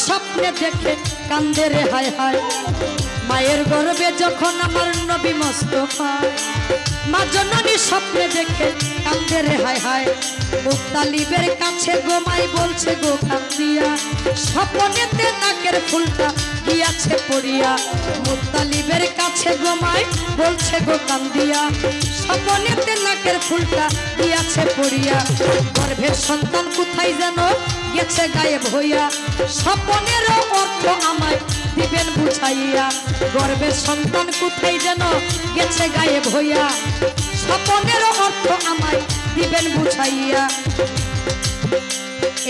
স্বপ্নে দেখে কান্দে রে হায় হায় মায়ের গর্ভে যখন আমার নবী মোস্তফা মা জননী স্বপ্নে দেখে কান্দে রে হায় হায় মুত্তালিবের কাছে গোমাই বলছে গো কান্দিয়া স্বপ্নেতে নাকের ফুলটা গিয়াছে পড়িয়া মুত্তালিবের কাছে গোমাই বলছে গো কান্দিয়া স্বপ্নেতে নাকের ফুলটা গিয়াছে পড়িয়া গর্ভের সন্তান কোথায় যেন গেছে গায়েব হইয়া স্বপ্নের অর্থ আমায় দিবেন বুঝাইয়া গর্ভের সন্তান কোথায় যেন গেছে গায়েব হইয়া স্বপ্নের অর্থ আমায় দিবেন বুঝাইয়া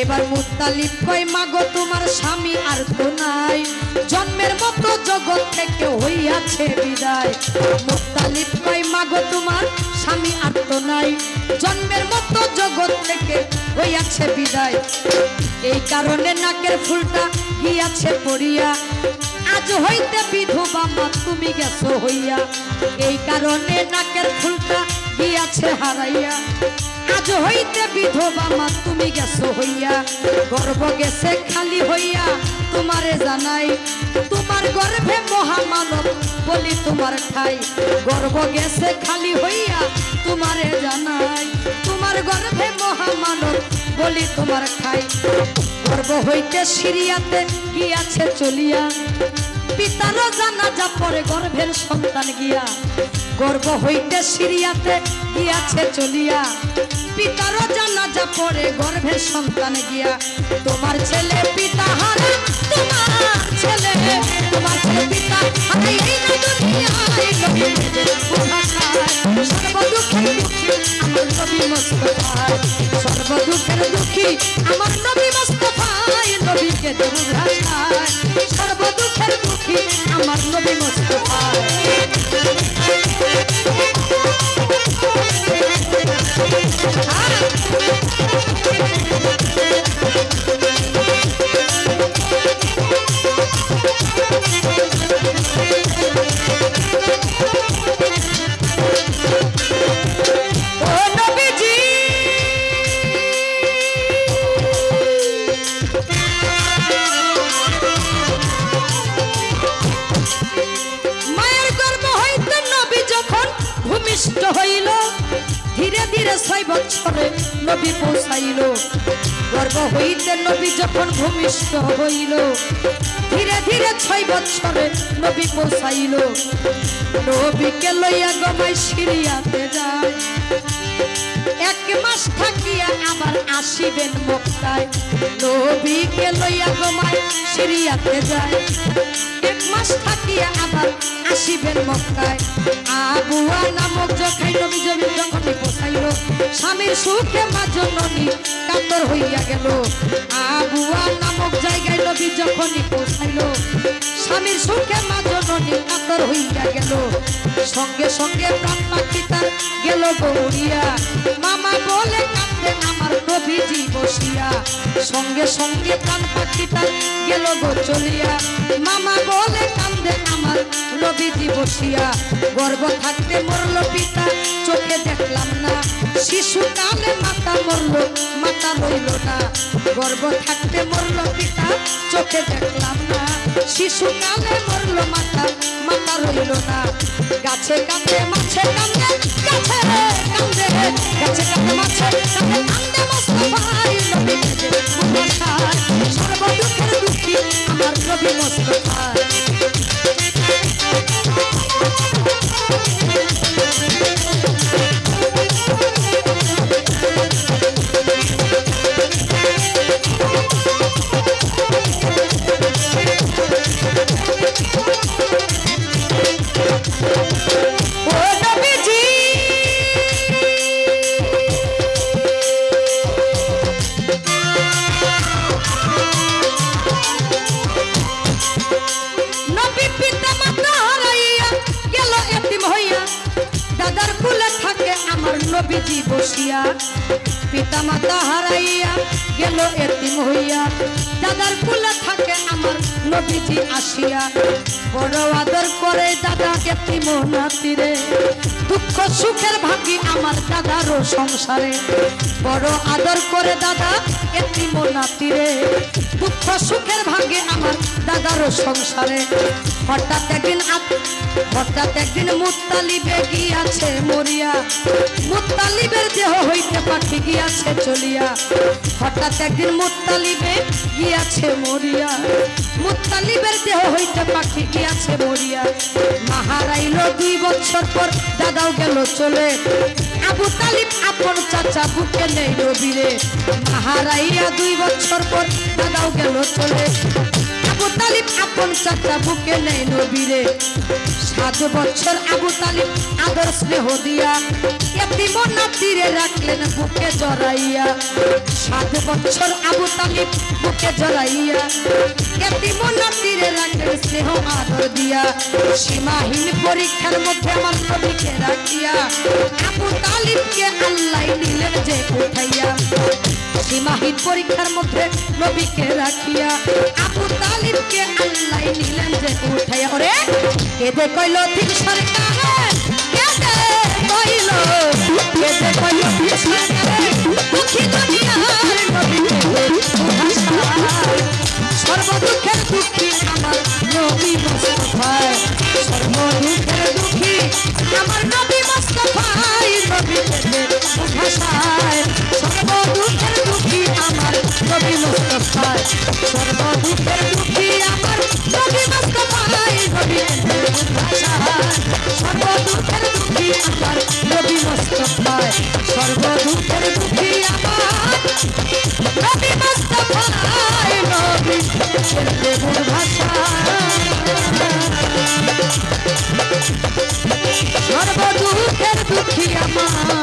এবার মুত্তালিব কয় মাগো তোমার স্বামী আর তো নাই জন্মের মতো জগৎ থেকে হইয়াছে বিদায় মুত্তালিব কয় মাগো তোমার স্বামী আর তো নাই জন্মের মতো জগৎ থেকে হইয়াছে বিদায় এই কারণে নাকের ফুলটা গিয়াছে পড়িয়া আজ হইতে বিধবা মা তুমি গেছো হইয়া এই কারণে নাকের ফুলটা গিয়াছে হারাইয়া আজ হইতে বিধবা মা তুমি গেছো হইয়া গর্ভ গেছে খালি হইয়া তোমারে জানাই তোমার গর্ভে মহামানব বলি তোমার ঠাই গর্ভ গেছে খালি হইয়া তোমারে জানাই তোমার গর্ভে মহামানব বলি তোমার ঠাই গর্ভ হইতে সিরিয়াতে গিয়াছে চলিয়া পিতারও জানাজা পরে গর্ভের সন্তান গিয়া গর্ভ হইতে সিরিয়াতে গিয়াছে চলিয়া পিতারও জানাজা পরে গর্ভের সন্তান গিয়া তোমার ছেলে পিতা হারা তোমার ছেলে পিতা হারাই এই না দুনিয়ায় সর্বদুঃখের দুঃখী আমার নবী মুস্তাফা সর্বদুঃখের দুঃখী আমার নবী মুস্তাফা নবীকে দরুদ ভাষায় সর্বদুঃখের দুঃখী আমার নবী মুস্তাফা হইল ধীরে ধীরে 6 বছরে নবী পৌঁছাইল গর্ভ হইতে নবী যখন ভূমিষ্ঠ হইল ধীরে ধীরে 6 বছরে নবী পৌঁছাইল নবীকে লইয়া গমাই সিরিয়াতে যায় 1 মাস থাকিয়া আবার আসিবেন মক্কায় নবীকে লইয়া গমাই সিরিয়াতে যায় 1 মাস থাকিয়া আবার আসিবেন মক্কায় আবুয়া নামক যখাই নবী যখন পৌঁছাইল স্বামীর সুখে মা জননী কাতর হইয়া গেল আবুয়া নামক জায়গায় নবী যখনই পৌঁছাইল স্বামীর সুখে মা জননী কাতর হইয়া গেল সঙ্গে সঙ্গে প্রাণ পাখি তার গেল গৌরিয়া মামা বলে কাঁদে আমার নবীজি বসিয়া সঙ্গে সঙ্গে প্রাণ পাখি তার গেল গো চলিয়া মামা বলে কাঁদে আমার নবীজি বসিয়া গর্ভ থাকতে মরল পিতা চোখে দেখলাম না শিশুকালে মাতা মরল মাতা রইল না গর্ভ থাকতে মরল পিতা চোখে দেখলাম না শিশুকালে মরল মাতা মাতা রইল না গাছে কাঁদে মাছে কাঁদে গাছে কাঁদে গাছে কাঁদে মাছে কাঁদে কাঁদে মুস্তাফাই নবী সর্বদুঃখের দুঃখী আমার নবী মুস্তাফা নবীজি বসিয়া পিতা মাতা হারাইয়া গেল এতিম হইয়া দাদার কুলে থাকে আমার নবীজি আসিয়া বড় আদর করে দাদা এতিম নাতিরে দুঃখ সুখের ভাগী আমার দাদারও সংসারে বড় আদর করে দাদা এতিম নাতিরে দুঃখ সুখের ভাগে আমার দাদারও সংসারে হঠাৎ একদিন মুত্তালিবে গিয়াছে মরিয়া মুত্তালিবের দেহ হইতে পাখি গিয়াছে চলিয়া হঠাৎ একদিন মুত্তালিবে গিয়াছে মরিয়া মুত্তালিবের দেহ হইতে পাখি গিয়াছে মরিয়া মা হারাইল 2 বছর পর দাদাও গেল চলে আবু তালিব আপন চাচা বুকে নেই নবীরে মা হারাইয়া 2 বছর পর দাদাও গেল চলে আবু তালিব আপন চাচা বুকে নেই নবীরে 7 বছর আবু তালিব আদর স্নেহ দিয়া এতিম নাতিরে রাখলেন বুকে জড়াইয়া 7 বছর আবু তালিব বুকে জড়াইয়া এতিম নাতিরে রাখলেন স্নেহ আদর দিয়া সীমাহীন পরীক্ষার মধ্যে আমার নবীকে রাখিয়া আবু তালিবকে আল্লাহ নিলেন যে উঠাইয়া সীমাহীন পরীক্ষার মধ্যে নবীকে রাখিয়া আবু তালিবকে আল্লাহ নিলেন যে উঠাইয়া ওরে কেদে কইল ঠিক সরকার কেদে কইল ঠিক সরকার দুঃখী দুনিয়ার নবীকে সর্বদুঃখের দুঃখী আমার নবী মুস্তাফায় সর্বদুঃখের দুঃখী আমার নবী মুস্তাফায় নবীকে ভাষায় সর্বদুঃখের দুঃখী আমার নবী মুস্তাফায় সর্বদুঃখের দুঃখী আমার নবী মুস্তাফায় নবীকে ভাষায় সর্বদুঃখের দুঃখী আমার নবী মুস্তাফায় সর্বদুঃখের দুঃখী আমার নবী মুস্তাফায় নবীকে ভাষায় সর্বদুঃখের দুঃখী আমার